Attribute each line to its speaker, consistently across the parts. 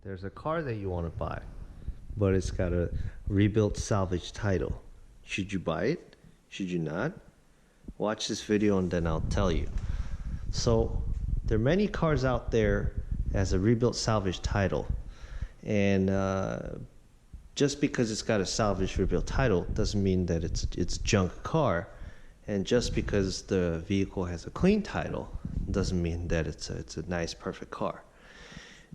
Speaker 1: There's a car that you want to buy, but it's got a rebuilt salvage title. Should you buy it? Should you not? Watch this video and then I'll tell you. So there are many cars out there as a rebuilt salvage title, and just because it's got a salvage rebuilt title doesn't mean that it's junk car, and just because the vehicle has a clean title doesn't mean that it's a nice perfect car.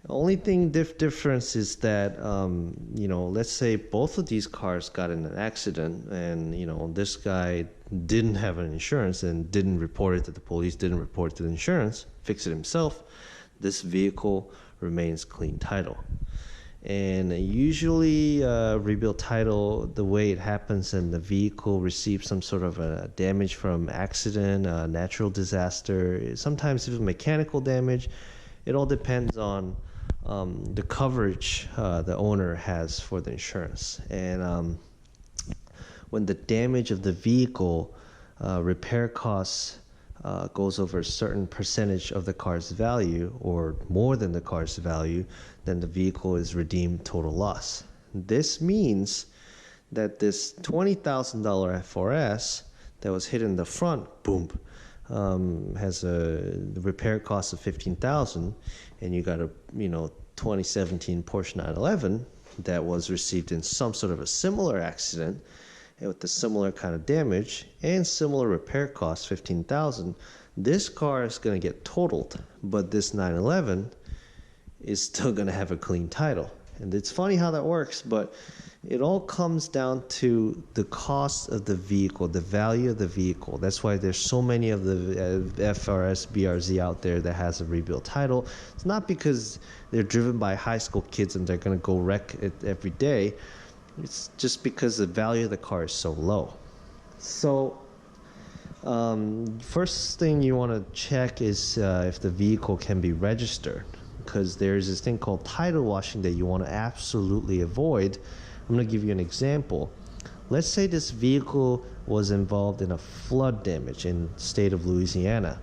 Speaker 1: The only thing difference is that let's say both of these cars got in an accident, and this guy didn't have an insurance and didn't report it to the police, didn't report it to the insurance, fix it himself. This vehicle remains clean title. And usually rebuilt title, the way it happens, and the vehicle receives some sort of a damage from accident, natural disaster, sometimes even mechanical damage. It all depends on the coverage the owner has for the insurance. And when the damage of the vehicle repair costs goes over a certain percentage of the car's value, or more than the car's value, then the vehicle is redeemed total loss. This means that this $20,000 FRS that was hit in the front, boom, has a repair cost of $15,000, and you got a 2017 Porsche 911 that was received in some sort of a similar accident with a similar kind of damage and similar repair costs, $15,000. This car is going to get totaled, but this 911 is still going to have a clean title. And it's funny how that works, but it all comes down to the cost of the vehicle, the value of the vehicle. That's why there's so many of the FRS, BRZ out there that has a rebuilt title. It's not because they're driven by high school kids and they're going to go wreck it every day. It's just because the value of the car is so low. So first thing you want to check is if the vehicle can be registered, because there's this thing called tidal washing that you want to absolutely avoid. I'm going to give you an example. Let's say this vehicle was involved in a flood damage in the state of Louisiana,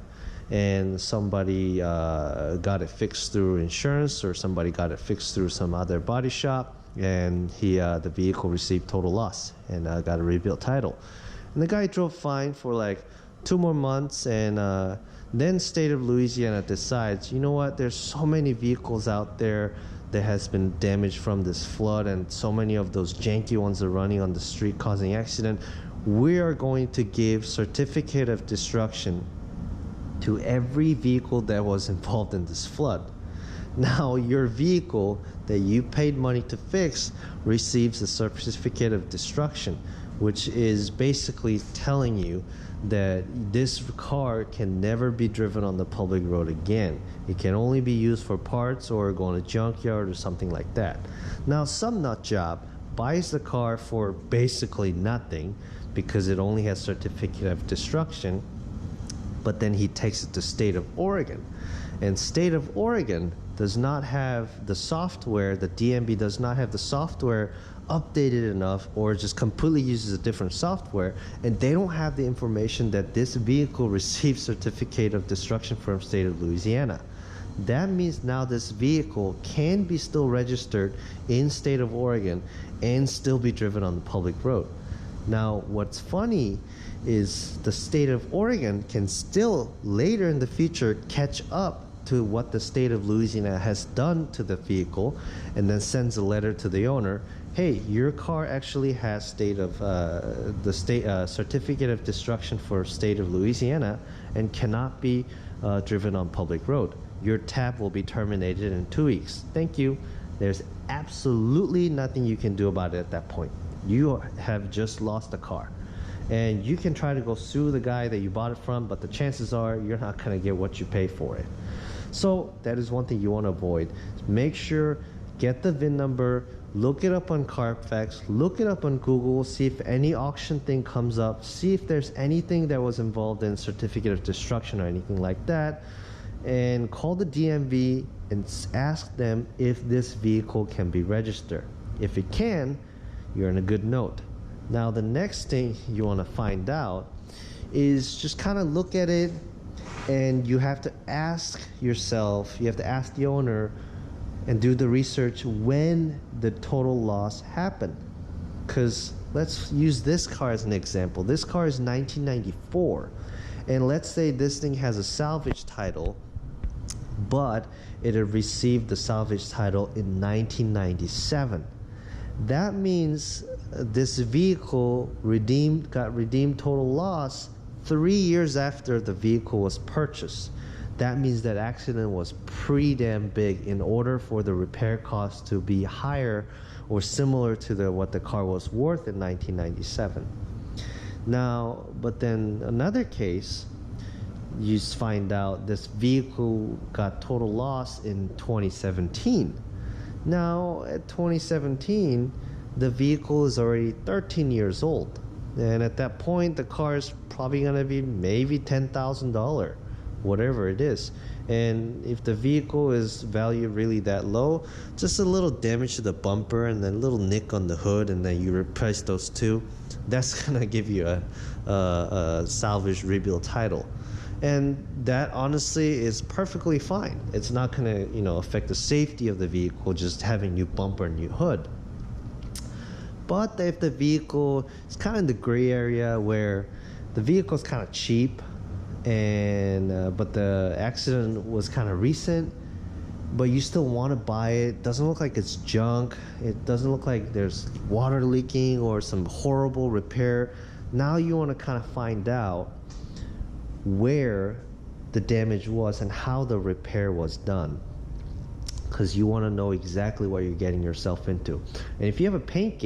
Speaker 1: and somebody got it fixed through insurance, or somebody got it fixed through some other body shop, and the vehicle received total loss and got a rebuilt title. And the guy drove fine for like 2 more months, and then state of Louisiana decides, you know what, there's so many vehicles out there that has been damaged from this flood, and so many of those janky ones are running on the street causing accident. We are going to give certificate of destruction to every vehicle that was involved in this flood. Now your vehicle that you paid money to fix receives a certificate of destruction, which is basically telling you that this car can never be driven on the public road again. It can only be used for parts or go in a junkyard or something like that. Now some nut job buys the car for basically nothing because it only has certificate of destruction, but then he takes it to state of Oregon, and state of Oregon does not have the software, the DMV does not have the software updated enough, or just completely uses a different software, and they don't have the information that this vehicle received certificate of destruction from state of Louisiana. That means now this vehicle can be still registered in state of Oregon and still be driven on the public road. Now what's funny is the state of Oregon can still later in the future catch up to what the state of Louisiana has done to the vehicle, and then sends a letter to the owner, hey, your car actually has certificate of destruction for state of Louisiana and cannot be driven on public road. Your tab will be terminated in 2 weeks. Thank you. There's absolutely nothing you can do about it at that point. You have just lost a car. And you can try to go sue the guy that you bought it from, but the chances are you're not going to get what you pay for it. So that is one thing you want to avoid. Make sure, get the VIN number, look it up on Carfax, look it up on Google, see if any auction thing comes up, see if there's anything that was involved in certificate of destruction or anything like that, and call the DMV and ask them if this vehicle can be registered. If it can, you're in a good note. Now the next thing you want to find out is just kind of look at it, and you have to ask yourself, you have to ask the owner, and do the research when the total loss happened. Because let's use this car as an example. This car is 1994, and let's say this thing has a salvage title, but it had received the salvage title in 1997. That means this vehicle got redeemed total loss 3 years after the vehicle was purchased. That means that accident was pretty damn big in order for the repair cost to be higher or similar to what the car was worth in 1997. Now, but then another case, you find out this vehicle got total loss in 2017. Now, at 2017, the vehicle is already 13 years old. And at that point, the car is probably going to be maybe $10,000, whatever it is. And if the vehicle is valued really that low, just a little damage to the bumper and then a little nick on the hood, and then you replace those two, that's going to give you a salvage rebuild title. And that honestly is perfectly fine. It's not going to, affect the safety of the vehicle, just having new bumper and new hood. But if the vehicle is kind of in the gray area where the vehicle is kind of cheap, and but the accident was kind of recent, but you still want to buy it, doesn't look like it's junk, it doesn't look like there's water leaking or some horrible repair. Now you want to kind of find out where the damage was and how the repair was done, because you want to know exactly what you're getting yourself into. And if you have a paint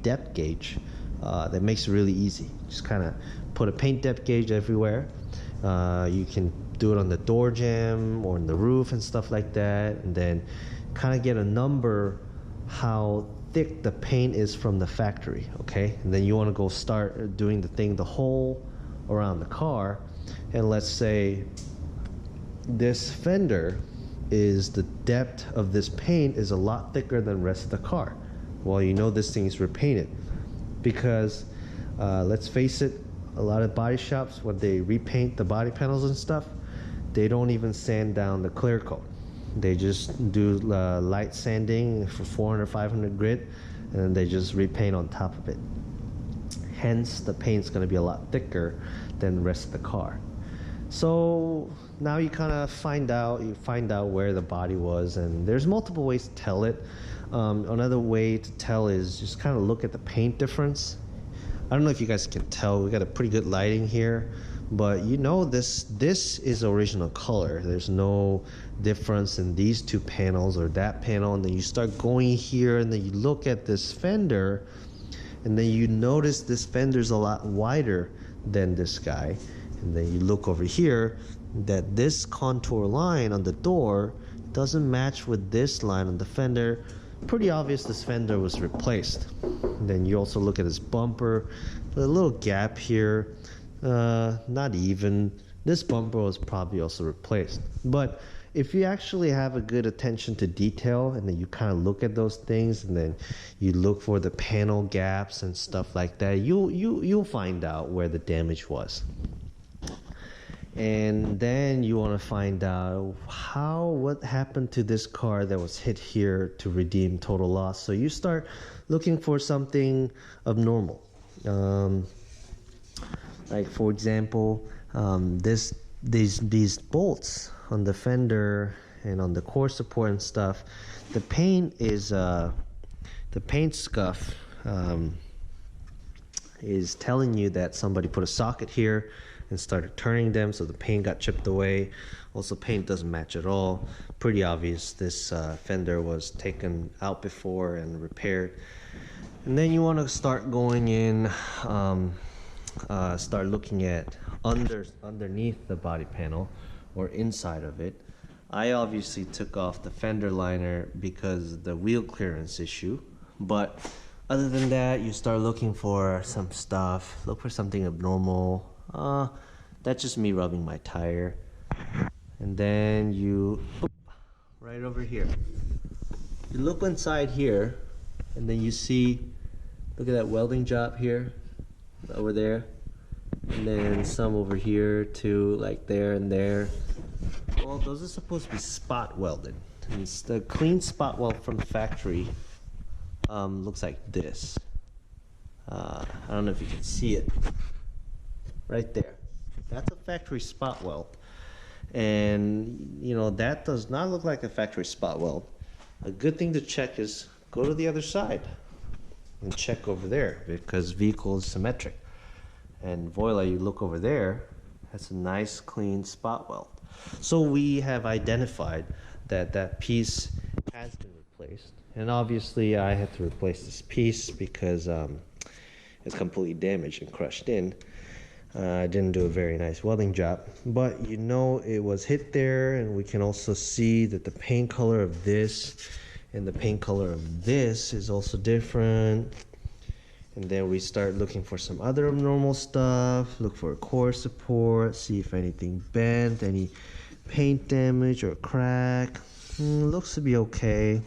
Speaker 1: depth gauge, that makes it really easy. Just kind of put a paint depth gauge everywhere. You can do it on the door jamb or in the roof and stuff like that, and then kind of get a number how thick the paint is from the factory. Okay, and then you want to go start doing the whole around the car. And let's say this fender is, the depth of this paint is a lot thicker than the rest of the car. Well, this thing is repainted, because let's face it, a lot of body shops, when they repaint the body panels and stuff, they don't even sand down the clear coat. They just do light sanding for 400, 500 grit, and then they just repaint on top of it. Hence, the paint's going to be a lot thicker than the rest of the car. So now you kind of find out where the body was, and there's multiple ways to tell it. Another way to tell is just kind of look at the paint difference. I don't know if you guys can tell, we got a pretty good lighting here, but this is original color. There's no difference in these two panels or that panel. And then you start going here, and then you look at this fender, and then you notice this fender's a lot wider than this guy. And then you look over here, that this contour line on the door doesn't match with this line on the fender. Pretty obvious this fender was replaced. And then you also look at this bumper, a little gap here, not even. This bumper was probably also replaced. But if you actually have a good attention to detail, and then you kind of look at those things, and then you look for the panel gaps and stuff like that, you'll find out where the damage was. And then you want to find out what happened to this car that was hit here to redeem total loss. So you start looking for something abnormal. Like for example, these bolts on the fender and on the core support and stuff, the paint scuff is telling you that somebody put a socket here and started turning them, so the paint got chipped away. Also, paint doesn't match at all. Pretty obvious this fender was taken out before and repaired. And then you want to start going in, start looking at underneath the body panel or inside of it. I obviously took off the fender liner because of the wheel clearance issue, but other than that, you start looking for some stuff. Look for something abnormal. That's just me rubbing my tire. And then right over here, you look inside here, and then you see, look at that welding job here, over there, and then some over here too, like there and there. Well, those are supposed to be spot welded. And it's the clean spot weld from the factory looks like this. I don't know if you can see it right there. That's a factory spot weld, and you know that does not look like a factory spot weld. A good thing to check is go to the other side and check over there, because vehicle is symmetric. And voila, you look over there, that's a nice clean spot weld. So we have identified that that piece has been replaced, and obviously I had to replace this piece because it's completely damaged and crushed in. I didn't do a very nice welding job, but you know it was hit there, and we can also see that the paint color of this and the paint color of this is also different. And then we start looking for some other abnormal stuff, look for a core support, see if anything bent, any paint damage or crack. Looks to be okay.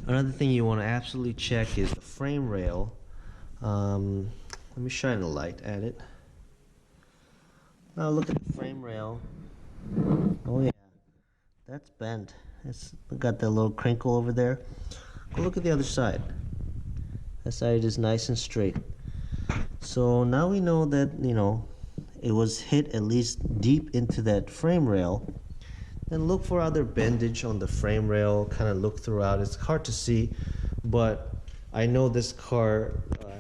Speaker 1: Another thing you want to absolutely check is the frame rail. Let me shine a light at it. Now look at the frame rail. Oh yeah, that's bent. It's got that little crinkle over there. Go look at the other side. That side is nice and straight. So now we know that, you know, it was hit at least deep into that frame rail. Then look for other bendage on the frame rail, kind of look throughout. It's hard to see, but I know this car,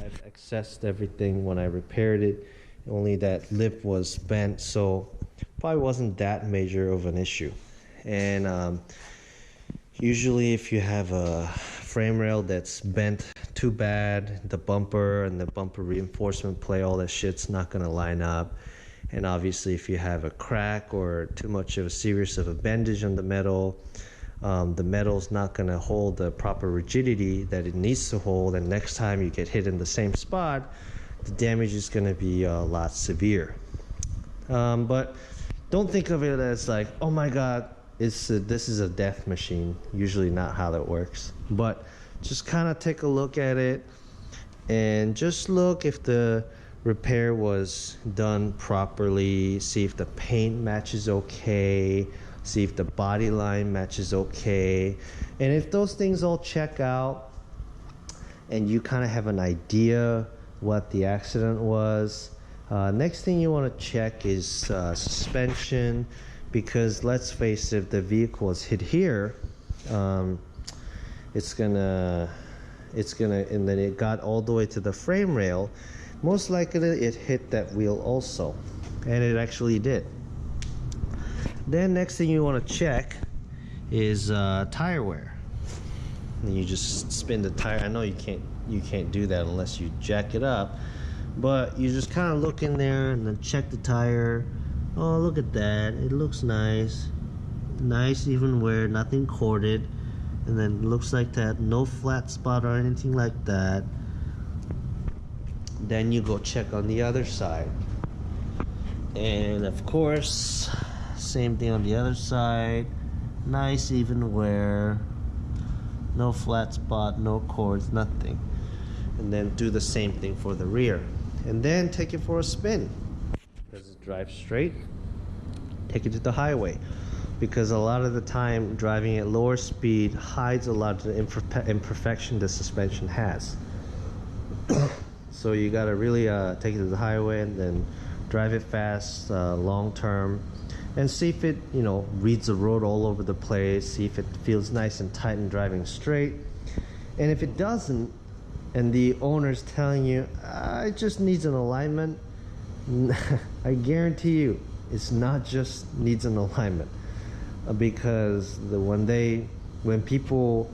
Speaker 1: I've accessed everything when I repaired it. Only that lip was bent, so probably wasn't that major of an issue. And usually if you have a frame rail that's bent too bad, the bumper and the bumper reinforcement plate, all that shit's not gonna line up. And obviously if you have a crack or too much of a serious of a bendage on the metal's not gonna hold the proper rigidity that it needs to hold, and next time you get hit in the same spot, the damage is gonna be a lot severe. But don't think of it as like, oh my god, this is a death machine. Usually not how that works. But just kind of take a look at it and just look if the repair was done properly, see if the paint matches okay, see if the body line matches okay. And if those things all check out and you kind of have an idea what the accident was, next thing you want to check is suspension, because let's face it, if the vehicle is hit here, it's gonna, and then it got all the way to the frame rail, most likely it hit that wheel also, and it actually did. Then next thing you want to check is tire wear. And you just spin the tire. I know you can't do that unless you jack it up, but you just kind of look in there and then check the tire. Oh, look at that, it looks nice even wear, nothing corded, and then looks like that, no flat spot or anything like that. Then you go check on the other side, and of course same thing on the other side, nice even wear, no flat spot, no cords, nothing. And then do the same thing for the rear, and then take it for a spin. Does it drive straight? Take it to the highway, because a lot of the time driving at lower speed hides a lot of the imperfection the suspension has. So you gotta really take it to the highway and then drive it fast, long term, and see if it, you know, reads the road all over the place, see if it feels nice and tight and driving straight. And if it doesn't, and the owner's telling you, it just needs an alignment, I guarantee you it's not just needs an alignment, because when people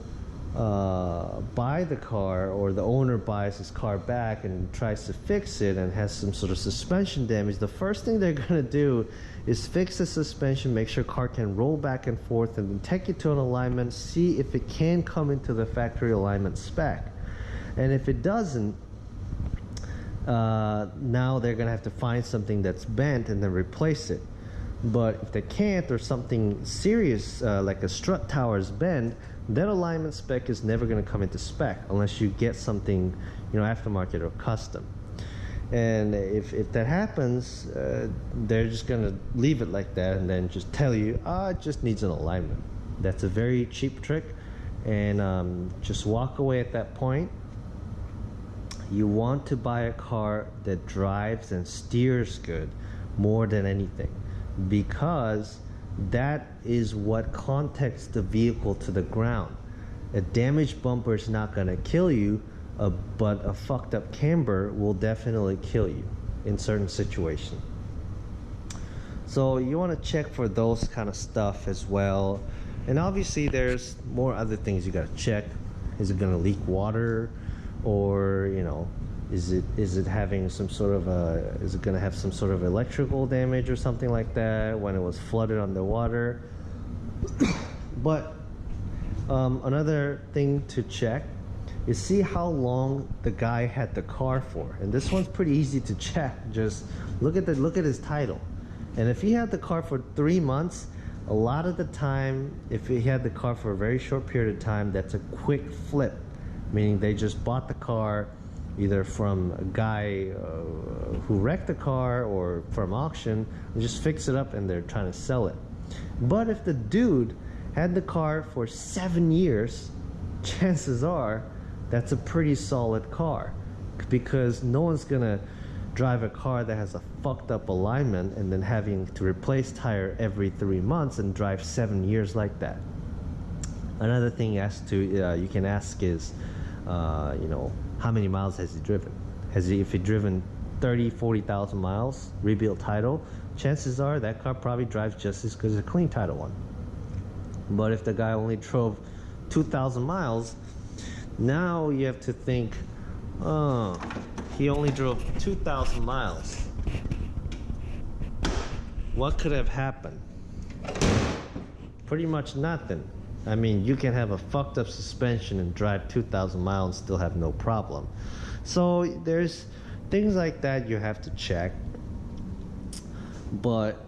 Speaker 1: buy the car, or the owner buys his car back and tries to fix it and has some sort of suspension damage, the first thing they're gonna do is fix the suspension, make sure car can roll back and forth, and then take it to an alignment, see if it can come into the factory alignment spec. And if it doesn't, now they're gonna have to find something that's bent and then replace it. But if they can't, or something serious like a strut tower is bent, that alignment spec is never gonna come into spec unless you get something, you know, aftermarket or custom. And if that happens, they're just gonna leave it like that and then just tell you, it just needs an alignment. That's a very cheap trick, and just walk away at that point. You want to buy a car that drives and steers good more than anything, because that is what contacts the vehicle to the ground. A damaged bumper is not going to kill you, but a fucked up camber will definitely kill you in certain situations. So you want to check for those kind of stuff as well. And obviously there's more other things you got to check. Is it going to leak water, or is it having some sort of is it going to have some sort of electrical damage or something like that when it was flooded underwater? But another thing to check is see how long the guy had the car for, and this one's pretty easy to check. Just look at his title, and if he had the car for 3 months, a lot of the time, if he had the car for a very short period of time, that's a quick flip, meaning they just bought the car either from a guy who wrecked the car or from auction and just fix it up and they're trying to sell it. But if the dude had the car for 7 years, chances are that's a pretty solid car, because no one's gonna drive a car that has a fucked up alignment and then having to replace tire every 3 months and drive 7 years like that. Another thing you can ask is how many miles has he driven? If he driven 30,000-40,000 miles, rebuilt title, chances are that car probably drives just as good as a clean title one. But if the guy only drove 2,000 miles, now you have to think, oh, he only drove 2,000 miles. What could have happened? Pretty much nothing. I mean, you can have a fucked up suspension and drive 2,000 miles and still have no problem. So there's things like that you have to check. But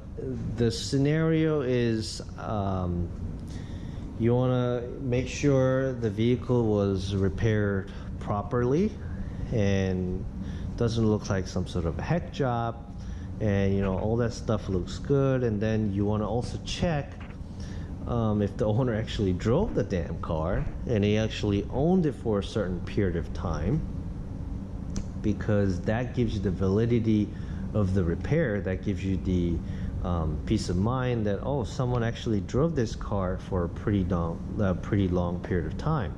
Speaker 1: the scenario is you want to make sure the vehicle was repaired properly and doesn't look like some sort of a heck job, and all that stuff looks good. And then you want to also check if the owner actually drove the damn car and he actually owned it for a certain period of time, because that gives you the validity of the repair. That gives you the peace of mind that, oh, someone actually drove this car for a pretty long period of time.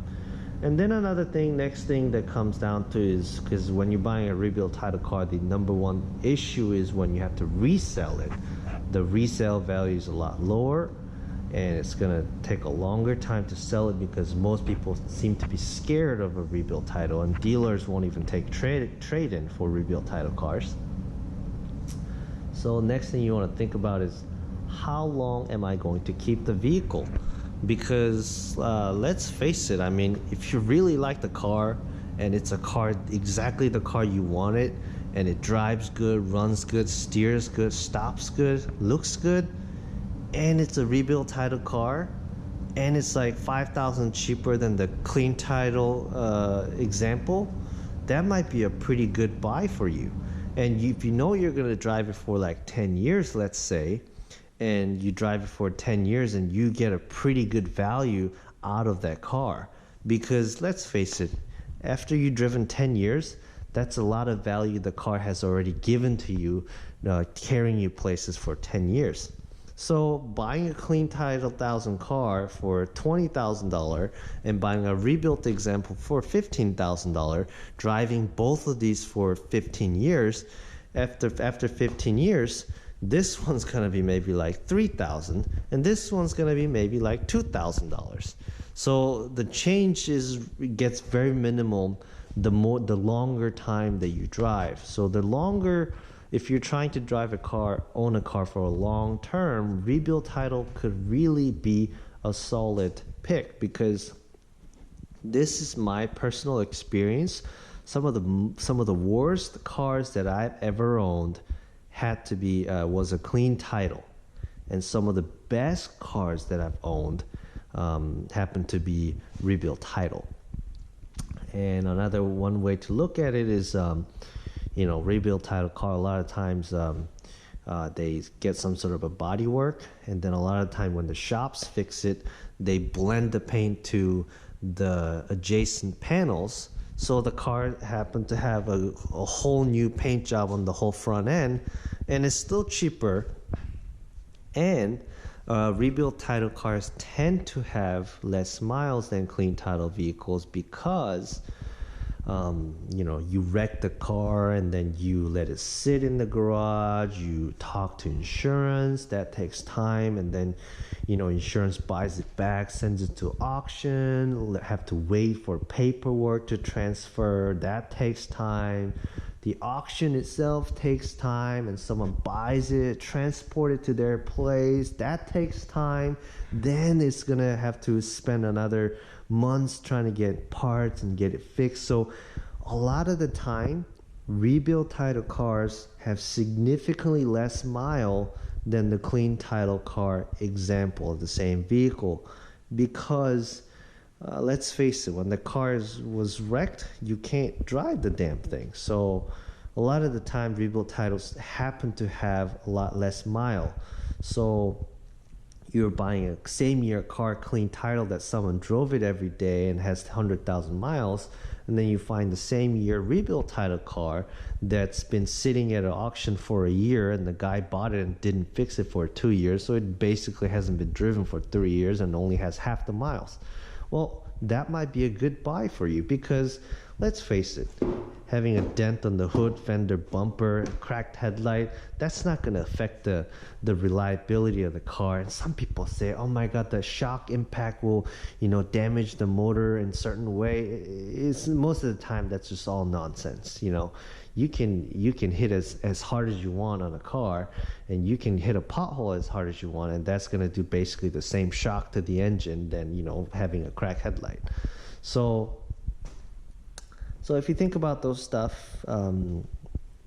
Speaker 1: And then another thing, next thing that comes down to is, because when you're buying a rebuilt title car, the number one issue is when you have to resell it. The resale value is a lot lower, and it's gonna take a longer time to sell it, because most people seem to be scared of a rebuilt title, and dealers won't even take trade-in for rebuilt title cars. So next thing you want to think about is, how long am I going to keep the vehicle? Because let's face it, I mean, if you really like the car and it's a car, exactly the car you wanted, and it drives good, runs good, steers good, stops good, looks good, and it's a rebuilt title car, and it's like $5,000 cheaper than the clean title example, that might be a pretty good buy for you. And if you know you're going to drive it for like 10 years, let's say, and you drive it for 10 years and you get a pretty good value out of that car. Because let's face it, after you've driven 10 years, that's a lot of value the car has already given to you, carrying you places for 10 years. So buying a clean title 1,000 car for $20,000 and buying a rebuilt example for $15,000, driving both of these for 15 years, after 15 years, this one's gonna be maybe like $3,000, and this one's gonna be maybe like $2,000. So the change gets very minimal the longer time that you drive. So the longer, if you're trying to own a car for a long term, rebuilt title could really be a solid pick, because this is my personal experience. Some of the worst cars that I've ever owned had to be was a clean title, and some of the best cars that I've owned happened to be rebuilt title. And another one way to look at it is, rebuilt title car, a lot of times they get some sort of a body work, and then a lot of time when the shops fix it, they blend the paint to the adjacent panels. So the car happened to have a whole new paint job on the whole front end, and it's still cheaper. And rebuilt title cars tend to have less miles than clean title vehicles because you wreck the car and then you let it sit in the garage, you talk to insurance, that takes time, and then insurance buys it back, sends it to auction, have to wait for paperwork to transfer, that takes time. The auction itself takes time, and someone buys it, transport it to their place, that takes time. Then it's gonna have to spend another months trying to get parts and get it fixed. So a lot of the time, rebuilt title cars have significantly less mile than the clean title car example of the same vehicle, because let's face it, when the car was wrecked, you can't drive the damn thing. So a lot of the time, rebuilt titles happen to have a lot less mile. So you're buying a same year car, clean title, that someone drove it every day and has 100,000 miles, and then you find the same year rebuilt title car that's been sitting at an auction for a year, and the guy bought it and didn't fix it for 2 years, so it basically hasn't been driven for 3 years and only has half the miles. Well, that might be a good buy for you, because let's face it, having a dent on the hood, fender, bumper, cracked headlight, that's not going to affect the reliability of the car. And some people say, oh my God, the shock impact will, damage the motor in a certain way. It's most of the time that's just all nonsense. You can hit as hard as you want on a car, and you can hit a pothole as hard as you want, and that's going to do basically the same shock to the engine than having a cracked headlight. So if you think about those stuff,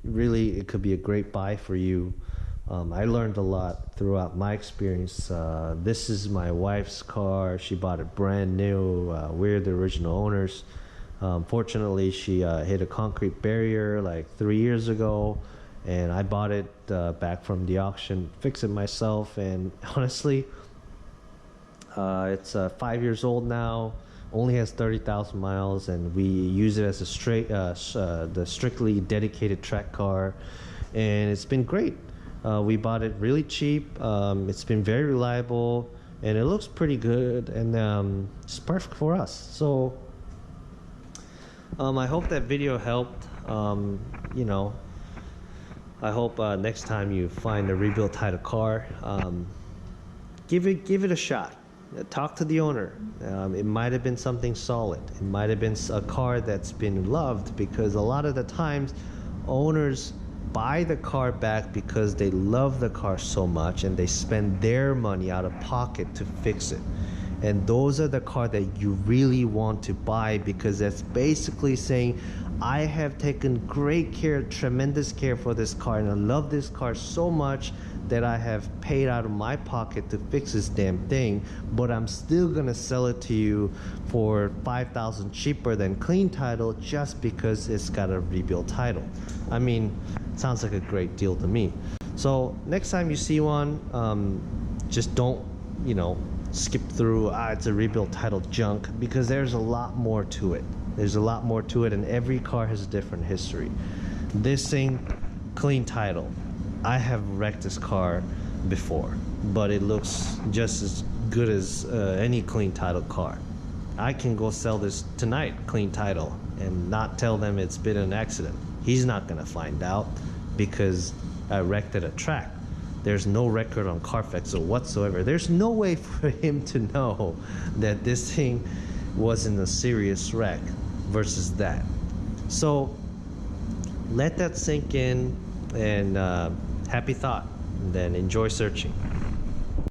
Speaker 1: really it could be a great buy for you. I learned a lot throughout my experience. This is my wife's car. She bought it brand new. We're the original owners. Fortunately, she hit a concrete barrier like 3 years ago, and I bought it back from the auction, fixed it myself, and honestly, it's 5 years old now. Only has 30,000 miles, and we use it as the strictly dedicated track car, and it's been great. We bought it really cheap. It's been very reliable, and it looks pretty good, and it's perfect for us. So I hope that video helped. I hope next time you find a rebuilt title car, give it a shot. Talk to the owner. It might have been something solid. It might have been a car that's been loved, because a lot of the times owners buy the car back because they love the car so much, and they spend their money out of pocket to fix it. And those are the cars that you really want to buy, because that's basically saying, I have taken great care, tremendous care for this car, and I love this car so much that I have paid out of my pocket to fix this damn thing, but I'm still gonna sell it to you for $5,000 cheaper than clean title just because it's got a rebuilt title. I mean, sounds like a great deal to me. So next time you see one, just don't, skip through, it's a rebuilt title junk, because there's a lot more to it. There's a lot more to it, and every car has a different history. This thing, clean title. I have wrecked this car before, but it looks just as good as any clean title car. I can go sell this tonight, clean title, and not tell them it's been an accident. He's not gonna find out, because I wrecked at a track. There's no record on Carfax or whatsoever. There's no way for him to know that this thing wasn't a serious wreck versus that. So let that sink in, and happy thought, and then enjoy searching.